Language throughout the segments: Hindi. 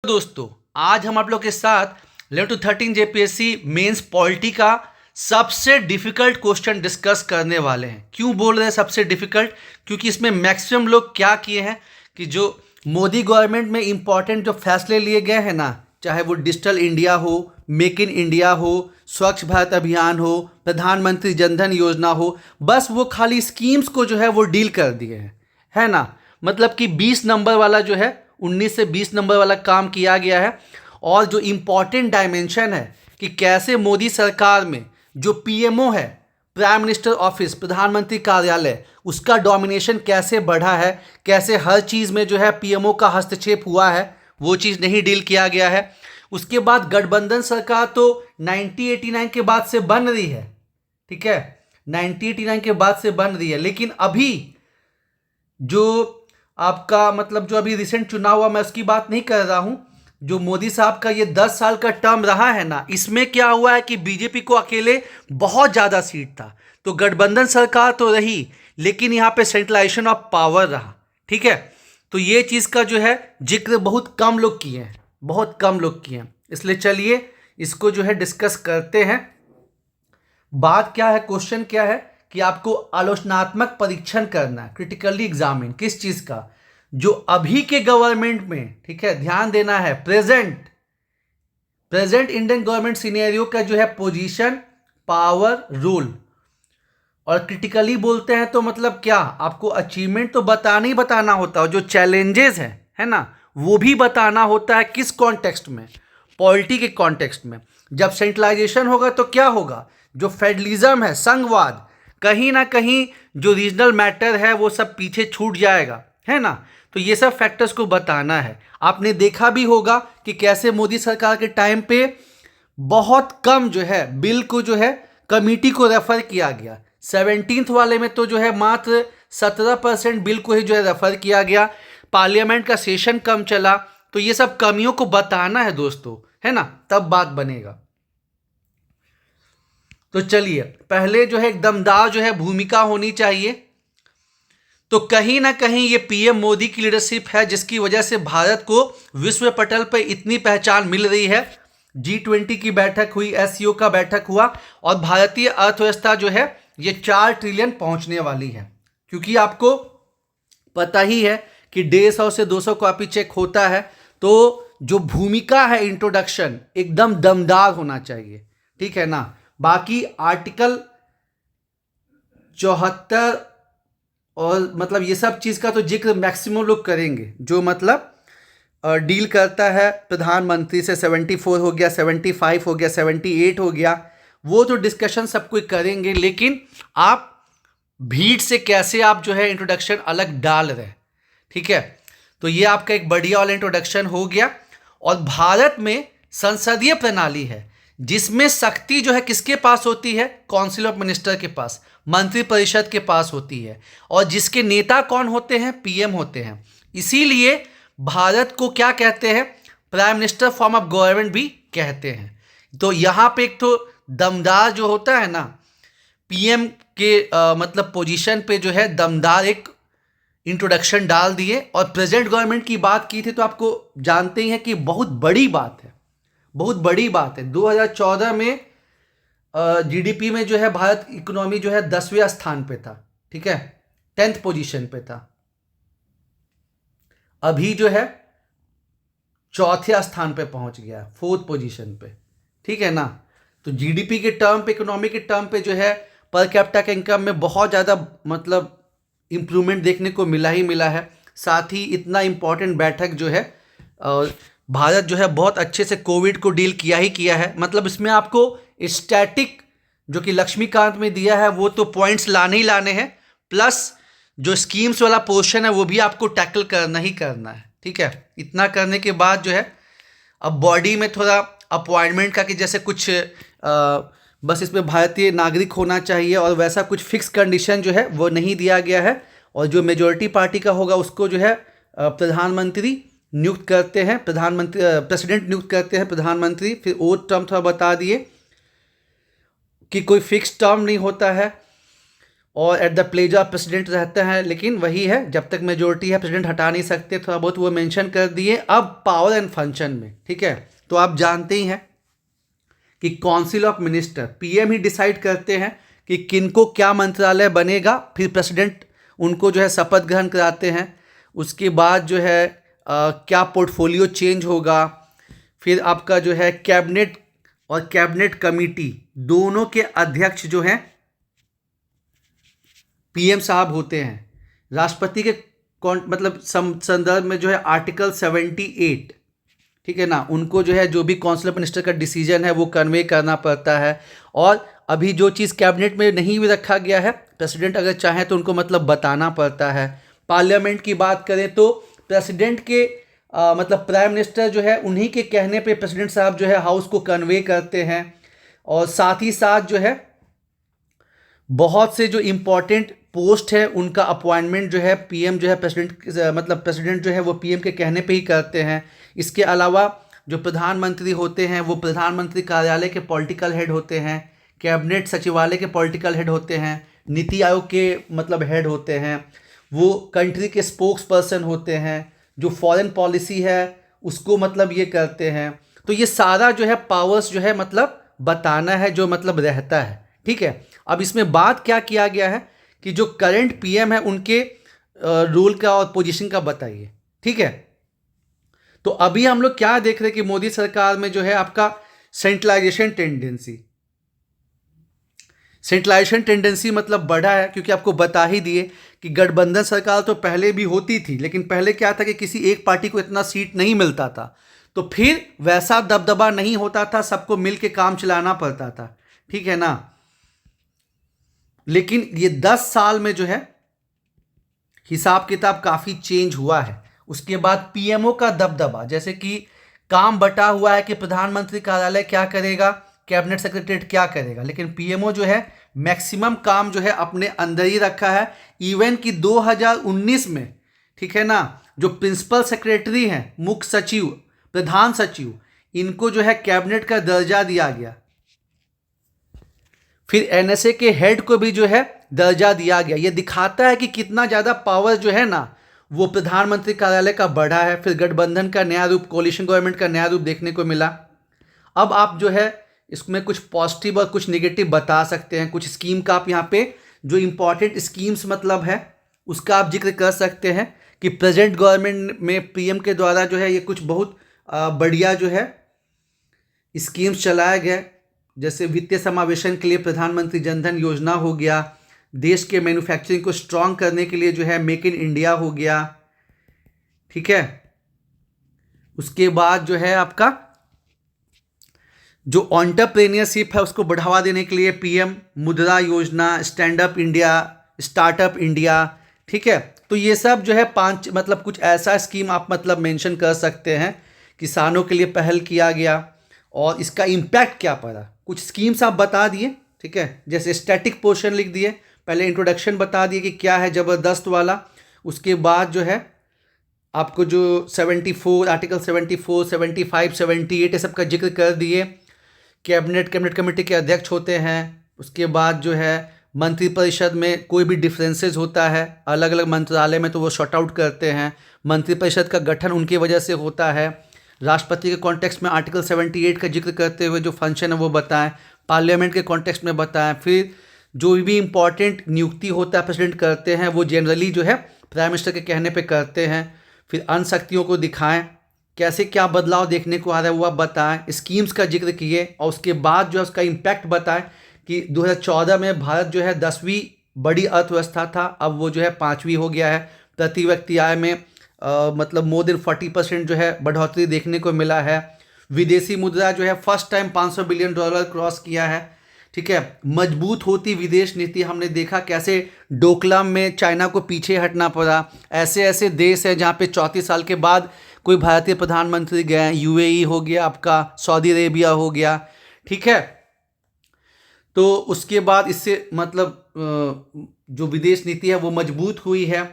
दोस्तों, आज हम आप लोग के साथ 11 to 13 जेपीएससी मेंस पॉलिटी का सबसे डिफिकल्ट क्वेश्चन डिस्कस करने वाले हैं। क्यों बोल रहे हैं सबसे डिफिकल्ट? क्योंकि इसमें मैक्सिमम लोग क्या किए हैं कि जो मोदी गवर्नमेंट में इंपॉर्टेंट जो फैसले लिए गए हैं ना, चाहे वो डिजिटल इंडिया हो, मेक इन इंडिया हो, स्वच्छ भारत अभियान हो, प्रधानमंत्री जनधन योजना हो, बस वो खाली स्कीम्स को जो है वो डील कर दिए हैं, है ना। मतलब कि 20 नंबर वाला जो है 19 से 20 नंबर वाला काम किया गया है। और जो इम्पॉर्टेंट डायमेंशन है कि कैसे मोदी सरकार में जो पीएमओ है, प्राइम मिनिस्टर ऑफिस, प्रधानमंत्री कार्यालय, उसका डोमिनेशन कैसे बढ़ा है, कैसे हर चीज़ में जो है पीएमओ का हस्तक्षेप हुआ है, वो चीज़ नहीं डील किया गया है। उसके बाद गठबंधन सरकार तो 1989 के बाद से बन रही है, ठीक है, 1989 के बाद से बन रही है, लेकिन अभी जो आपका मतलब जो अभी रिसेंट चुनाव हुआ, मैं उसकी बात नहीं कर रहा हूं। जो मोदी साहब का ये 10 साल का टर्म रहा है ना, इसमें क्या हुआ है कि बीजेपी को अकेले बहुत ज़्यादा सीट था, तो गठबंधन सरकार तो रही, लेकिन यहाँ पे सेंट्रलाइजेशन ऑफ पावर रहा, ठीक है। तो ये चीज़ का जो है जिक्र बहुत कम लोग किए हैं, बहुत कम लोग किए हैं, इसलिए चलिए इसको जो है डिस्कस करते हैं। बात क्या है, क्वेश्चन क्या है कि आपको आलोचनात्मक परीक्षण करना है, क्रिटिकली एग्जामिन, किस चीज का? जो अभी के गवर्नमेंट में, ठीक है, ध्यान देना है, प्रेजेंट इंडियन गवर्नमेंट सिनेरियो का जो है पोजीशन, पावर, रूल। और क्रिटिकली बोलते हैं तो मतलब क्या, आपको अचीवमेंट तो बताना ही बताना होता है, जो चैलेंजेस है ना, वो भी बताना होता है। किस कॉन्टेक्स्ट में? पॉलिटी के कॉन्टेक्स्ट में। जब सेंट्रलाइजेशन होगा तो क्या होगा, जो फेडरलिज्म है, संघवाद, कहीं ना कहीं जो रीजनल मैटर है वो सब पीछे छूट जाएगा, है ना। तो ये सब फैक्टर्स को बताना है। आपने देखा भी होगा कि कैसे मोदी सरकार के टाइम पे बहुत कम जो है बिल को जो है कमिटी को रेफर किया गया। 17th वाले में तो जो है मात्र 17% बिल को ही जो है रेफर किया गया। पार्लियामेंट का सेशन कम चला। तो ये सब कमियों को बताना है दोस्तों, है ना, तब बात बनेगा। तो चलिए, पहले जो है एक दमदार जो है भूमिका होनी चाहिए। तो कहीं ना कहीं ये पीएम मोदी की लीडरशिप है जिसकी वजह से भारत को विश्व पटल पर इतनी पहचान मिल रही है। G20 की बैठक हुई, एससीओ का बैठक हुआ, और भारतीय अर्थव्यवस्था जो है ये 4 ट्रिलियन पहुंचने वाली है। क्योंकि आपको पता ही है कि 150 से 200 कॉपी चेक होता है, तो जो भूमिका है, इंट्रोडक्शन एकदम दमदार होना चाहिए, ठीक है ना। बाकी आर्टिकल 74 और मतलब ये सब चीज़ का तो जिक्र मैक्सिमम लोग करेंगे, जो मतलब डील करता है प्रधानमंत्री से। 74 हो गया, 75 हो गया, 78 हो गया, वो तो डिस्कशन सब कोई करेंगे, लेकिन आप भीड़ से कैसे आप जो है इंट्रोडक्शन अलग डाल रहे हैं, ठीक है। तो ये आपका एक बढ़िया वाला इंट्रोडक्शन हो गया। और भारत में संसदीय प्रणाली है जिसमें शक्ति जो है किसके पास होती है? काउंसिल ऑफ मिनिस्टर के पास, मंत्रिपरिषद के पास होती है, और जिसके नेता कौन होते हैं? पीएम होते हैं। इसीलिए भारत को क्या कहते हैं? Prime minister form of government भी कहते हैं। तो यहाँ पे एक तो दमदार जो होता है ना, पीएम के मतलब पोजीशन पे जो है दमदार एक इंट्रोडक्शन डाल दिए। और प्रेजेंट गवर्नमेंट की बात की थी तो आपको जानते ही हैं कि बहुत बड़ी बात है, बहुत बड़ी बात है। 2014 में जीडीपी में जो है भारत इकोनॉमी जो है 10वें स्थान पे था, ठीक है, 10th पोजीशन पे था। अभी जो है 4थे स्थान पे पहुंच गया, 4th पोजीशन पे, ठीक है ना। तो जीडीपी के टर्म पे, इकोनॉमी के टर्म पे जो है पर कैपिटा के इनकम में बहुत ज़्यादा मतलब इम्प्रूवमेंट देखने को मिला ही मिला है। साथ ही इतना इम्पॉर्टेंट बैठक जो है, और भारत जो है बहुत अच्छे से कोविड को डील किया ही किया है। मतलब इसमें आपको स्टैटिक जो कि लक्ष्मीकांत में दिया है वो तो पॉइंट्स लाने ही लाने हैं, प्लस जो स्कीम्स वाला पोर्शन है वो भी आपको टैकल करना ही करना है, ठीक है। इतना करने के बाद जो है अब बॉडी में थोड़ा अपॉइंटमेंट का कि जैसे कुछ बस इसमें भारतीय नागरिक होना चाहिए, और वैसा कुछ फिक्स कंडीशन जो है वो नहीं दिया गया है। और जो मेजॉरिटी पार्टी का होगा उसको जो है प्रधानमंत्री नियुक्त करते हैं, प्रधानमंत्री प्रेसिडेंट नियुक्त करते हैं प्रधानमंत्री। फिर वो टर्म थोड़ा बता दिए कि कोई फिक्स टर्म नहीं होता है। और at the pleasure of president रहते हैं, लेकिन वही है, जब तक मेजोरिटी है प्रेसिडेंट हटा नहीं सकते, थोड़ा बहुत वो मेंशन कर दिए। अब पावर एंड फंक्शन में, ठीक है, तो आप जानते ही हैं कि council of minister, PM he decide करते हैं कि किनको क्या मंत्रालय बनेगा, फिर प्रेसिडेंट उनको जो है शपथ ग्रहण कराते हैं। उसके बाद जो है क्या पोर्टफोलियो चेंज होगा, फिर आपका जो है कैबिनेट और कैबिनेट कमेटी दोनों के अध्यक्ष जो हैं पीएम साहब होते हैं। राष्ट्रपति के मतलब संदर्भ में जो है आर्टिकल 78, ठीक है ना, उनको जो है जो भी काउंसिल ऑफ मिनिस्टर का डिसीजन है वो कन्वे करना पड़ता है। और अभी जो चीज़ कैबिनेट में नहीं भी रखा गया है, प्रेसिडेंट अगर चाहे तो उनको मतलब बताना पड़ता है। पार्लियामेंट की बात करें तो प्रेसिडेंट के मतलब प्राइम मिनिस्टर जो है उन्हीं के कहने पे प्रेसिडेंट साहब जो है हाउस को कन्वे करते हैं। और साथ ही साथ जो है बहुत से जो इम्पोर्टेंट पोस्ट है उनका अपॉइंटमेंट जो है पीएम जो है प्रेसिडेंट जो है वो पीएम के कहने पे ही करते हैं। इसके अलावा जो प्रधानमंत्री होते हैं वो प्रधानमंत्री कार्यालय के पॉलिटिकल हेड होते हैं, कैबिनेट सचिवालय के पॉलिटिकल हेड होते हैं, नीति आयोग के मतलब हेड होते हैं, वो कंट्री के स्पोक्स पर्सन होते हैं, जो फॉरेन पॉलिसी है उसको मतलब ये करते हैं। तो ये सारा जो है पावर्स जो है मतलब बताना है जो मतलब रहता है, ठीक है। अब इसमें बात क्या किया गया है कि जो करंट पीएम है उनके रोल का और पोजीशन का बताइए, ठीक है। तो अभी हम लोग क्या देख रहे हैं कि मोदी सरकार में जो है आपका सेंट्रलाइजेशन टेंडेंसी मतलब बढ़ा है, क्योंकि आपको बता ही दिए कि गठबंधन सरकार तो पहले भी होती थी, लेकिन पहले क्या था कि किसी एक पार्टी को इतना सीट नहीं मिलता था, तो फिर वैसा दबदबा नहीं होता था, सबको मिल के काम चलाना पड़ता था, ठीक है ना। लेकिन ये 10 साल में जो है हिसाब किताब काफ़ी चेंज हुआ है। उसके बाद पीएमओ का दबदबा, जैसे कि काम बटा हुआ है कि प्रधानमंत्री कार्यालय क्या करेगा, कैबिनेट सेक्रेटरीट क्या करेगा, लेकिन पीएमओ जो है मैक्सिमम काम जो है अपने अंदर ही रखा है। इवन कि 2019 में, ठीक है ना, जो प्रिंसिपल सेक्रेटरी हैं, मुख्य सचिव, प्रधान सचिव, इनको जो है कैबिनेट का दर्जा दिया गया। फिर एनएसए के हेड को भी जो है दर्जा दिया गया। ये दिखाता है कि कितना ज़्यादा पावर जो है ना वो प्रधानमंत्री कार्यालय का बढ़ा है। फिर गठबंधन का नया रूप, कोलिशन गवर्नमेंट का नया रूप देखने को मिला। अब आप जो है इसमें कुछ पॉजिटिव और कुछ नेगेटिव बता सकते हैं। कुछ स्कीम का आप यहाँ पे जो इम्पॉर्टेंट स्कीम्स मतलब है उसका आप जिक्र कर सकते हैं कि प्रेजेंट गवर्नमेंट में पीएम के द्वारा जो है ये कुछ बहुत बढ़िया जो है स्कीम्स चलाया गया। जैसे वित्तीय समावेशन के लिए प्रधानमंत्री जनधन योजना हो गया, देश के मैन्युफैक्चरिंग को स्ट्रांग करने के लिए जो है मेक इन इंडिया हो गया, ठीक है। उसके बाद जो है आपका जो एंटरप्रेन्योरशिप है उसको बढ़ावा देने के लिए पीएम मुद्रा योजना, stand up India, startup India, ठीक है। तो ये सब जो है 5 मतलब कुछ ऐसा स्कीम आप मतलब मेंशन कर सकते हैं। किसानों के लिए पहल किया गया और इसका इम्पैक्ट क्या पड़ा, कुछ स्कीम्स आप बता दिए, ठीक है। जैसे स्टैटिक पोर्शन लिख दिए, पहले इंट्रोडक्शन बता दिए कि क्या है ज़बरदस्त वाला। उसके बाद जो है आपको जो 74 आर्टिकल 74, 75, 78 ये सब का जिक्र कर दिए। कैबिनेट कमेटी के अध्यक्ष होते हैं। उसके बाद जो है मंत्रिपरिषद में कोई भी डिफरेंसेस होता है अलग अलग मंत्रालय में तो वो शॉर्ट आउट करते हैं। मंत्रिपरिषद का गठन उनकी वजह से होता है। राष्ट्रपति के कॉन्टेक्स्ट में आर्टिकल 78 का जिक्र करते हुए जो फंक्शन है वो बताएं। पार्लियामेंट के कॉन्टेक्स्ट में बताएं। फिर जो भी इम्पॉर्टेंट नियुक्ति होता है प्रेसिडेंट करते हैं वो जनरली जो है प्राइम मिनिस्टर के कहने पे करते हैं। फिर अन्य शक्तियों को दिखाएं, कैसे क्या बदलाव देखने को आ रहा है वो आप बताएं। स्कीम्स का जिक्र किए और उसके बाद जो है उसका इम्पैक्ट बताएं कि 2014 में भारत जो है 10वीं बड़ी अर्थव्यवस्था था, अब वो जो है 5वीं हो गया है। प्रति व्यक्ति आय में मतलब मोर देन 40% जो है बढ़ोतरी देखने को मिला है। विदेशी मुद्रा जो है फर्स्ट टाइम $500 बिलियन क्रॉस किया है, ठीक है। मजबूत होती विदेश नीति, हमने देखा कैसे डोकलाम में चाइना को पीछे हटना पड़ा। ऐसे ऐसे देश हैं जहाँ पे 34 साल के बाद कोई भारतीय प्रधानमंत्री गए। यूएई हो गया आपका, सऊदी अरेबिया हो गया, ठीक है। तो उसके बाद इससे मतलब जो विदेश नीति है वो मजबूत हुई है।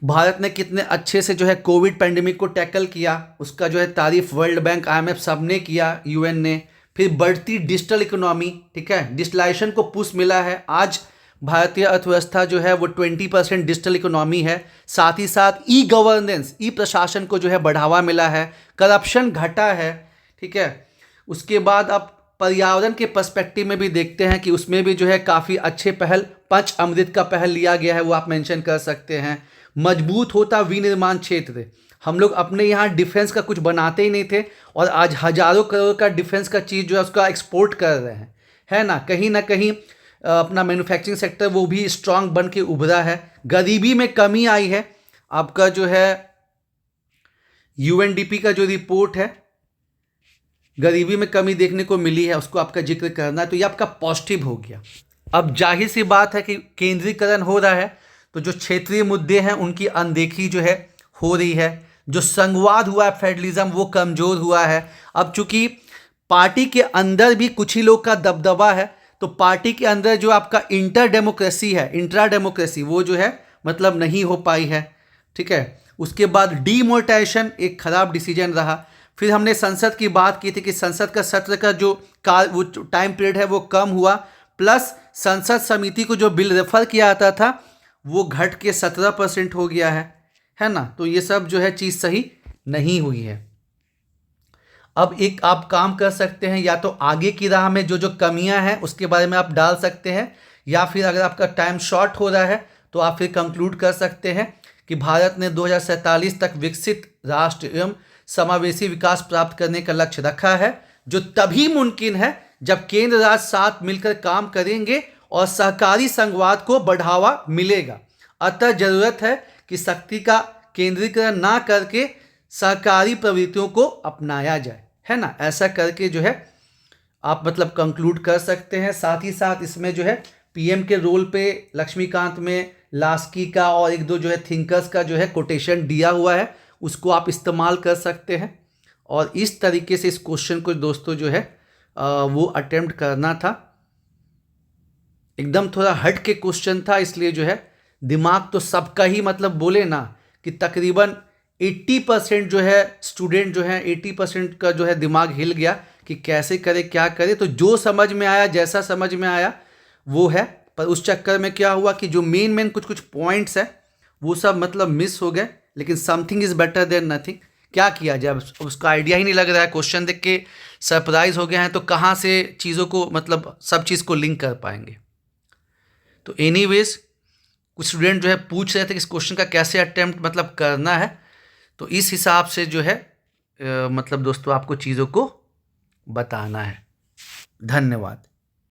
भारत ने कितने अच्छे से जो है कोविड पैंडेमिक को टैकल किया, उसका जो है तारीफ वर्ल्ड बैंक, IMF सब ने किया, यूएन ने। फिर बढ़ती डिजिटल इकोनॉमी, ठीक है, डिजिटलाइजेशन को पुश मिला है। आज भारतीय अर्थव्यवस्था जो है वो 20% डिजिटल इकोनॉमी है। साथ ही साथ ई गवर्नेंस, ई प्रशासन को जो है बढ़ावा मिला है, करप्शन घटा है। ठीक है, उसके बाद आप पर्यावरण के पर्सपेक्टिव में भी देखते हैं कि उसमें भी जो है काफ़ी अच्छे पहल, पंच अमृत का पहल लिया गया है, वो आप मेंशन कर सकते हैं। मजबूत होता विनिर्माण क्षेत्र, हम लोग अपने यहाँ डिफेंस का कुछ बनाते ही नहीं थे और आज हजारों करोड़ का डिफेंस का चीज़ जो है उसका एक्सपोर्ट कर रहे हैं, है ना। कहीं अपना मैन्युफैक्चरिंग सेक्टर वो भी स्ट्रांग बन के उभरा है। गरीबी में कमी आई है। आपका जो है यूएनडीपी का जो रिपोर्ट है, गरीबी में कमी देखने को मिली है, उसको आपका जिक्र करना है, तो ये आपका पॉजिटिव हो गया। अब जाहिर सी बात है कि केंद्रीकरण हो रहा है, तो जो क्षेत्रीय मुद्दे हैं उनकी अनदेखी जो है हो रही है। जो संघवाद हुआ है, फेडरलिज्म, वो कमज़ोर हुआ है। अब चूंकि पार्टी के अंदर भी कुछ ही लोग का दबदबा है, तो पार्टी के अंदर जो आपका इंटर डेमोक्रेसी है, इंट्रा डेमोक्रेसी, वो जो है मतलब नहीं हो पाई है। ठीक है, उसके बाद डीमोनेटाइजेशन एक खराब डिसीजन रहा। फिर हमने संसद की बात की थी कि संसद का सत्र का जो वो टाइम पीरियड है वो कम हुआ, प्लस संसद समिति को जो बिल रेफर किया जाता था वो घट के 17% हो गया है ना। तो ये सब जो है चीज़ सही नहीं हुई है। अब एक आप काम कर सकते हैं, या तो आगे की राह में जो जो कमियां हैं उसके बारे में आप डाल सकते हैं, या फिर अगर आपका टाइम शॉर्ट हो रहा है तो आप फिर कंक्लूड कर सकते हैं कि भारत ने 2047 तक विकसित राष्ट्र एवं समावेशी विकास प्राप्त करने का लक्ष्य रखा है, जो तभी मुमकिन है जब केंद्र राज्य साथ मिलकर काम करेंगे और सहकारी संघवाद को बढ़ावा मिलेगा। अतः जरूरत है कि शक्ति का केंद्रीकरण ना करके सहकारी प्रवृत्तियों को अपनाया जाए, है ना। ऐसा करके जो है आप मतलब कंक्लूड कर सकते हैं। साथ ही साथ इसमें जो है पीएम के रोल पे लक्ष्मीकांत में लास्की का और एक दो जो है थिंकर्स का जो है कोटेशन दिया हुआ है, उसको आप इस्तेमाल कर सकते हैं। और इस तरीके से इस क्वेश्चन को दोस्तों जो है वो अटेम्प्ट करना था। एकदम थोड़ा हट के क्वेश्चन था, इसलिए जो है दिमाग तो सबका ही मतलब बोले ना कि तकरीबन 80% जो है स्टूडेंट जो है 80% का जो है दिमाग हिल गया कि कैसे करे क्या करे। तो जो समझ में आया, जैसा समझ में आया वो है, पर उस चक्कर में क्या हुआ कि जो मेन कुछ पॉइंट्स है वो सब मतलब मिस हो गए। लेकिन something is better than nothing. क्या किया जाए, उसका आइडिया ही नहीं लग रहा है। क्वेश्चन देख के सरप्राइज हो गए हैं, तो कहाँ से चीज़ों को मतलब सब चीज़ को लिंक कर पाएंगे। तो एनीवेज कुछ स्टूडेंट जो है पूछ रहे थे कि इस क्वेश्चन का कैसे अटेम्प्ट मतलब करना है, तो इस हिसाब से जो है मतलब दोस्तों आपको चीज़ों को बताना है। धन्यवाद।